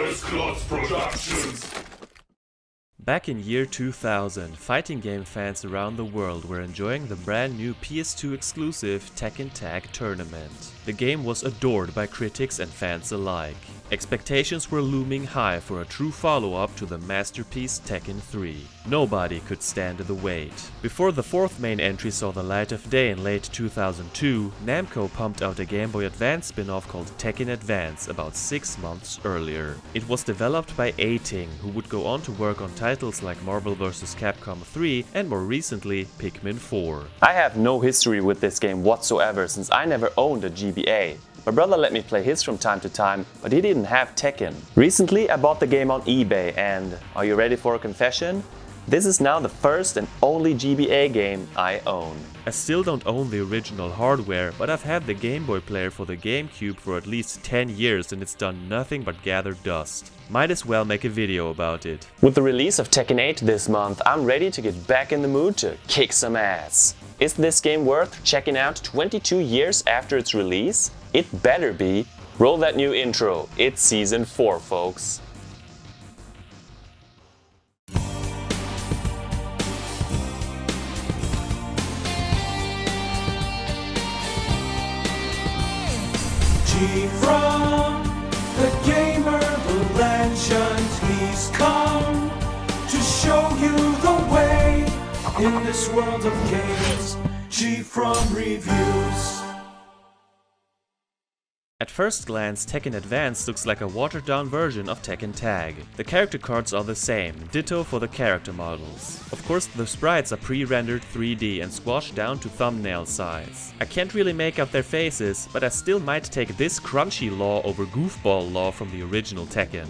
First Class Productions. Back in year 2000, fighting game fans around the world were enjoying the brand new PS2 exclusive Tekken Tag Tournament. The game was adored by critics and fans alike. Expectations were looming high for a true follow-up to the masterpiece Tekken 3. Nobody could stand the wait. Before the fourth main entry saw the light of day in late 2002, Namco pumped out a GameBoy Advance spin-off called Tekken Advance about 6 months earlier. It was developed by A-Ting, who would go on to work on titles like Marvel vs. Capcom 3 and more recently Pikmin 4. I have no history with this game whatsoever since I never owned a GBA. My brother let me play his from time to time, but he didn't have Tekken. Recently I bought the game on eBay and, are you ready for a confession? This is now the first and only GBA game I own. I still don't own the original hardware, but I've had the Game Boy player for the GameCube for at least 10 years and it's done nothing but gather dust. Might as well make a video about it. With the release of Tekken 8 this month, I'm ready to get back in the mood to kick some ass. Is this game worth checking out 22 years after its release? It better be. Roll that new intro. It's Season 4, folks. GFrom, the gamer, the legend, he's come to show you the way in this world of games. GFrom reviews. At first glance, Tekken Advance looks like a watered-down version of Tekken Tag. The character cards are the same, ditto for the character models. Of course, the sprites are pre-rendered 3D and squashed down to thumbnail size. I can't really make out their faces, but I still might take this crunchy law over goofball law from the original Tekken.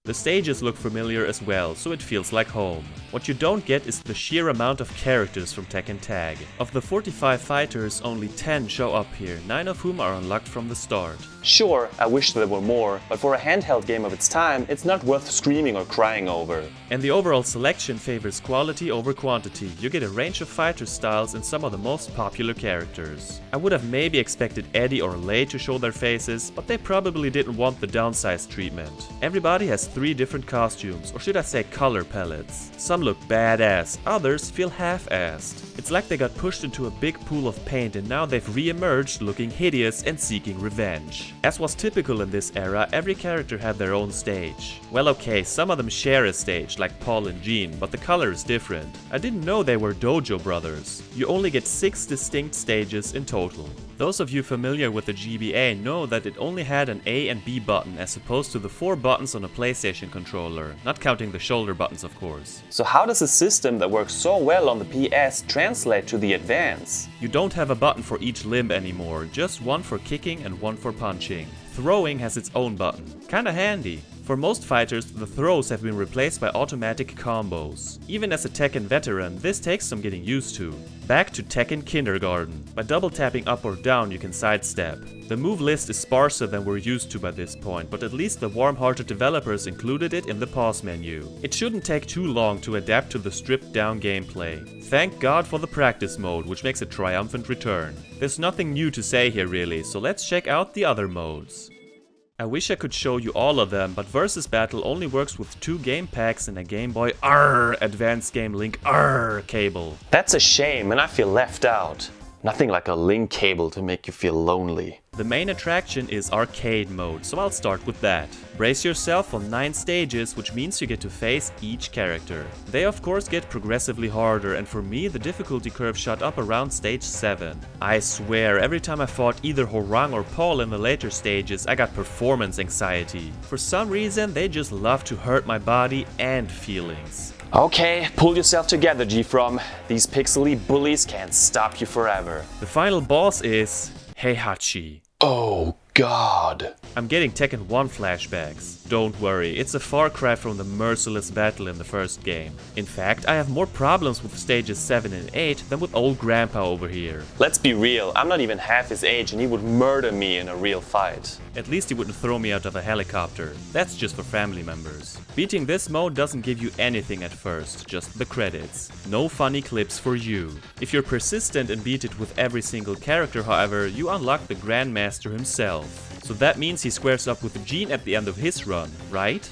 The stages look familiar as well, so it feels like home. What you don't get is the sheer amount of characters from Tekken Tag. Of the 45 fighters, only 10 show up here, 9 of whom are unlocked from the start. Sure, I wish there were more, but for a handheld game of its time, it's not worth screaming or crying over. And the overall selection favors quality over quantity. You get a range of fighter styles and some of the most popular characters. I would have maybe expected Eddie or Lei to show their faces, but they probably didn't want the downsized treatment. Everybody has 3 different costumes, or should I say color palettes. Some look badass, others feel half-assed. It's like they got pushed into a big pool of paint and now they've re-emerged looking hideous and seeking revenge. As was typical in this era, every character had their own stage. Well, okay, some of them share a stage, like Paul and Jean, but the color is different. I didn't know they were Dojo brothers. You only get 6 distinct stages in total. Those of you familiar with the GBA know that it only had an A and B button as opposed to the 4 buttons on a PlayStation controller, not counting the shoulder buttons of course. So how does a system that works so well on the PS translate to the Advance? You don't have a button for each limb anymore, just one for kicking and one for punching. Throwing has its own button. Kinda handy. For most fighters, the throws have been replaced by automatic combos. Even as a Tekken veteran, this takes some getting used to. Back to Tekken Kindergarten. By double tapping up or down you can sidestep. The move list is sparser than we're used to by this point, but at least the warm-hearted developers included it in the pause menu. It shouldn't take too long to adapt to the stripped-down gameplay. Thank God for the practice mode, which makes a triumphant return. There's nothing new to say here really, so let's check out the other modes. I wish I could show you all of them, but Versus Battle only works with 2 game packs and a Game Boy Advance Game Link cable. That's a shame and I feel left out. Nothing like a link cable to make you feel lonely. The main attraction is arcade mode, so I'll start with that. Brace yourself on 9 stages, which means you get to face each character. They of course get progressively harder, and for me the difficulty curve shot up around stage 7. I swear, every time I fought either Horang or Paul in the later stages, I got performance anxiety. For some reason, they just love to hurt my body and feelings. Okay, pull yourself together, GFrom. These pixely bullies can't stop you forever. The final boss is Heihachi. Oh God. I'm getting Tekken 1 flashbacks. Don't worry, it's a far cry from the merciless battle in the first game. In fact, I have more problems with stages 7 and 8 than with old grandpa over here. Let's be real, I'm not even half his age and he would murder me in a real fight. At least he wouldn't throw me out of a helicopter. That's just for family members. Beating this mode doesn't give you anything at first, just the credits. No funny clips for you. If you're persistent and beat it with every single character, however, you unlock the Grandmaster himself. So that means he squares up with Gene at the end of his run, right?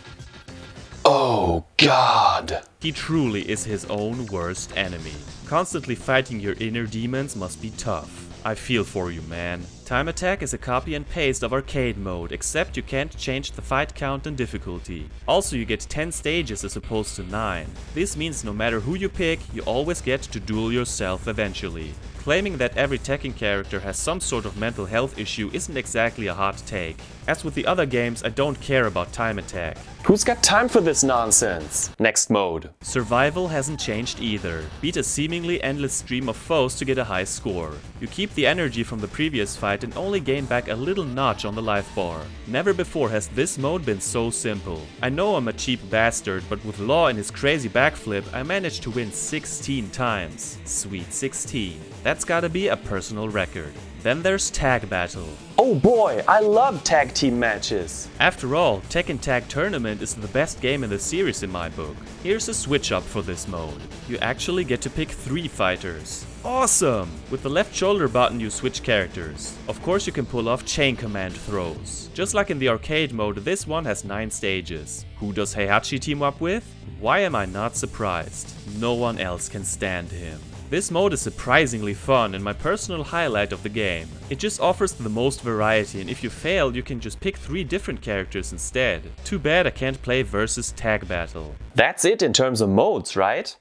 Oh God! He truly is his own worst enemy. Constantly fighting your inner demons must be tough. I feel for you, man. Time Attack is a copy and paste of arcade mode, except you can't change the fight count and difficulty. Also, you get 10 stages as opposed to 9. This means no matter who you pick, you always get to duel yourself eventually. Claiming that every Tekken character has some sort of mental health issue isn't exactly a hot take. As with the other games, I don't care about Time Attack. Who's got time for this nonsense? Next mode. Survival hasn't changed either. Beat a seemingly endless stream of foes to get a high score. You keep the energy from the previous fight and only gain back a little notch on the life bar. Never before has this mode been so simple. I know I'm a cheap bastard, but with Law and his crazy backflip, I managed to win 16 times. Sweet 16. That's gotta be a personal record. Then there's Tag Battle. Oh boy, I love tag team matches. After all, Tekken Tag Tournament is the best game in the series in my book. Here's a switch up for this mode. You actually get to pick 3 fighters. Awesome! With the left shoulder button you switch characters. Of course you can pull off chain command throws. Just like in the arcade mode, this one has 9 stages. Who does Heihachi team up with? Why am I not surprised? No one else can stand him. This mode is surprisingly fun and my personal highlight of the game. It just offers the most variety, and if you fail you can just pick 3 different characters instead. Too bad I can't play versus Tag Battle. That's it in terms of modes, right?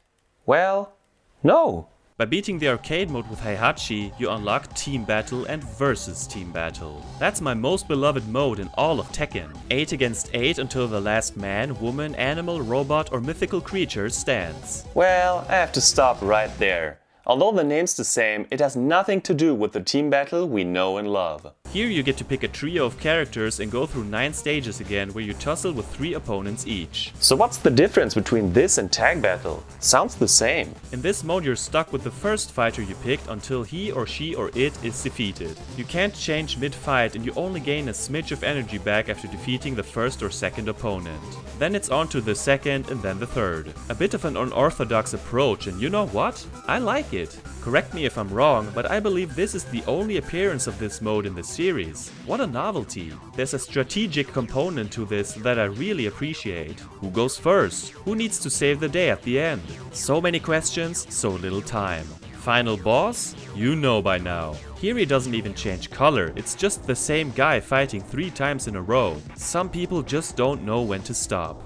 Well, no. By beating the arcade mode with Heihachi, you unlock Team Battle and Versus Team Battle. That's my most beloved mode in all of Tekken. 8 against 8 until the last man, woman, animal, robot or mythical creature stands. Well, I have to stop right there. Although the name's the same, it has nothing to do with the team battle we know and love. Here you get to pick a trio of characters and go through 9 stages again where you tussle with 3 opponents each. So what's the difference between this and Tag Battle? Sounds the same. In this mode you're stuck with the first fighter you picked until he or she or it is defeated. You can't change mid-fight and you only gain a smidge of energy back after defeating the first or second opponent. Then it's on to the second and then the third. A bit of an unorthodox approach, and you know what? I like it. Correct me if I'm wrong, but I believe this is the only appearance of this mode in the series. What a novelty. There's a strategic component to this that I really appreciate. Who goes first? Who needs to save the day at the end? So many questions, so little time. Final boss? You know by now. Here he doesn't even change color, it's just the same guy fighting 3 times in a row. Some people just don't know when to stop.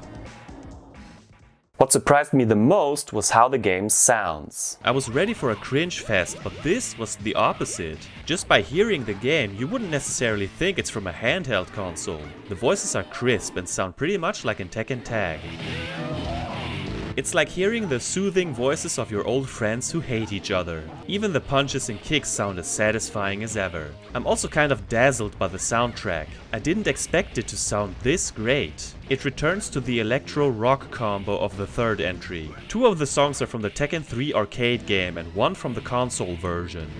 What surprised me the most was how the game sounds. I was ready for a cringe fest, but this was the opposite. Just by hearing the game, you wouldn't necessarily think it's from a handheld console. The voices are crisp and sound pretty much like in Tekken Tag. It's like hearing the soothing voices of your old friends who hate each other. Even the punches and kicks sound as satisfying as ever. I'm also kind of dazzled by the soundtrack. I didn't expect it to sound this great. It returns to the electro-rock combo of the 3rd entry. 2 of the songs are from the Tekken 3 arcade game and 1 from the console version.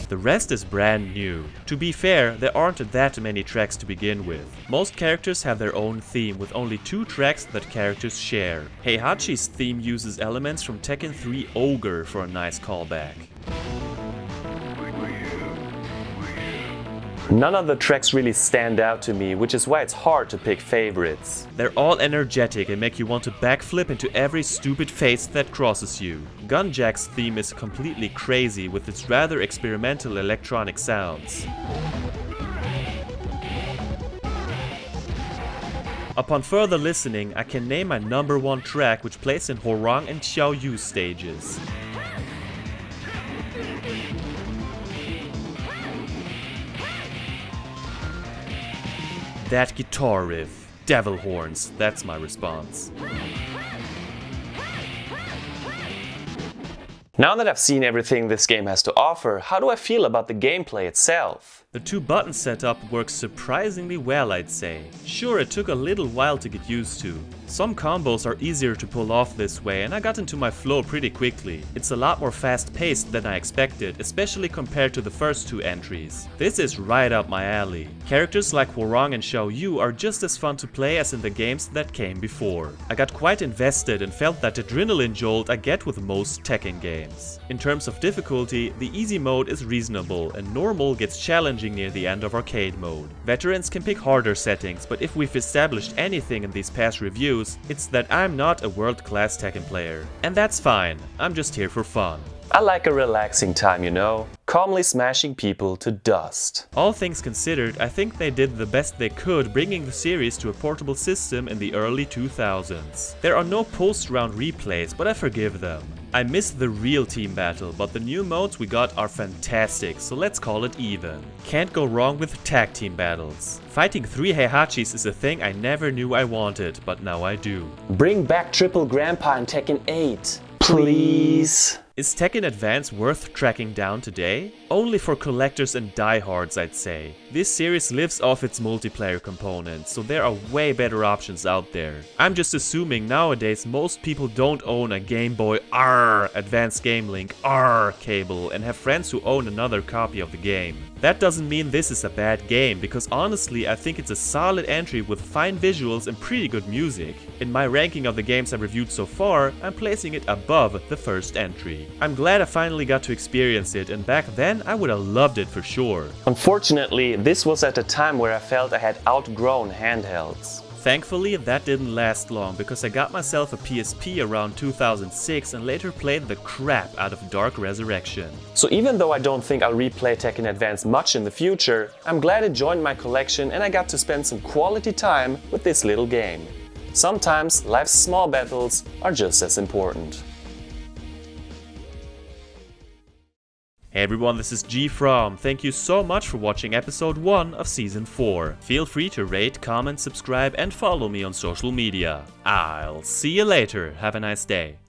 The rest is brand new. To be fair, there aren't that many tracks to begin with. Most characters have their own theme with only 2 tracks that characters share. Heihachi's theme uses elements from Tekken 3 Ogre for a nice callback. None of the tracks really stand out to me, which is why it's hard to pick favorites. They're all energetic and make you want to backflip into every stupid face that crosses you. Gunjack's theme is completely crazy with its rather experimental electronic sounds. Upon further listening, I can name my number 1 track which plays in Hwoarang and Xiaoyu stages. That guitar riff. Devil horns, that's my response. Now that I've seen everything this game has to offer, how do I feel about the gameplay itself? The 2-button setup works surprisingly well, I'd say. Sure, it took a little while to get used to. Some combos are easier to pull off this way and I got into my flow pretty quickly. It's a lot more fast-paced than I expected, especially compared to the first 2 entries. This is right up my alley. Characters like Hwoarang and Xiaoyu are just as fun to play as in the games that came before. I got quite invested and felt that adrenaline jolt I get with most Tekken games. games. In terms of difficulty, the easy mode is reasonable and normal gets challenging near the end of arcade mode. Veterans can pick harder settings, but if we've established anything in these past reviews, it's that I'm not a world-class Tekken player. And that's fine, I'm just here for fun. I like a relaxing time, you know, calmly smashing people to dust. All things considered, I think they did the best they could bringing the series to a portable system in the early 2000s. There are no post-round replays, but I forgive them. I miss the real team battle, but the new modes we got are fantastic, so let's call it even. Can't go wrong with tag team battles. Fighting 3 Heihachis is a thing I never knew I wanted, but now I do. Bring back Triple Grandpa in Tekken 8. Please. Is Tekken Advance worth tracking down today? Only for collectors and diehards, I'd say. This series lives off its multiplayer component, so there are way better options out there. I'm just assuming nowadays most people don't own a GameBoy Advanced Game Link cable and have friends who own another copy of the game. That doesn't mean this is a bad game, because honestly I think it's a solid entry with fine visuals and pretty good music. In my ranking of the games I've reviewed so far, I'm placing it above the first entry. I'm glad I finally got to experience it, and back then I would have loved it for sure. Unfortunately, this was at a time where I felt I had outgrown handhelds. Thankfully, that didn't last long, because I got myself a PSP around 2006 and later played the crap out of Dark Resurrection. So even though I don't think I'll replay Tekken Advance much in the future, I'm glad it joined my collection and I got to spend some quality time with this little game. Sometimes life's small battles are just as important. Hey everyone, this is GFrom. Thank you so much for watching episode 1 of season 4. Feel free to rate, comment, subscribe and follow me on social media. I'll see you later. Have a nice day.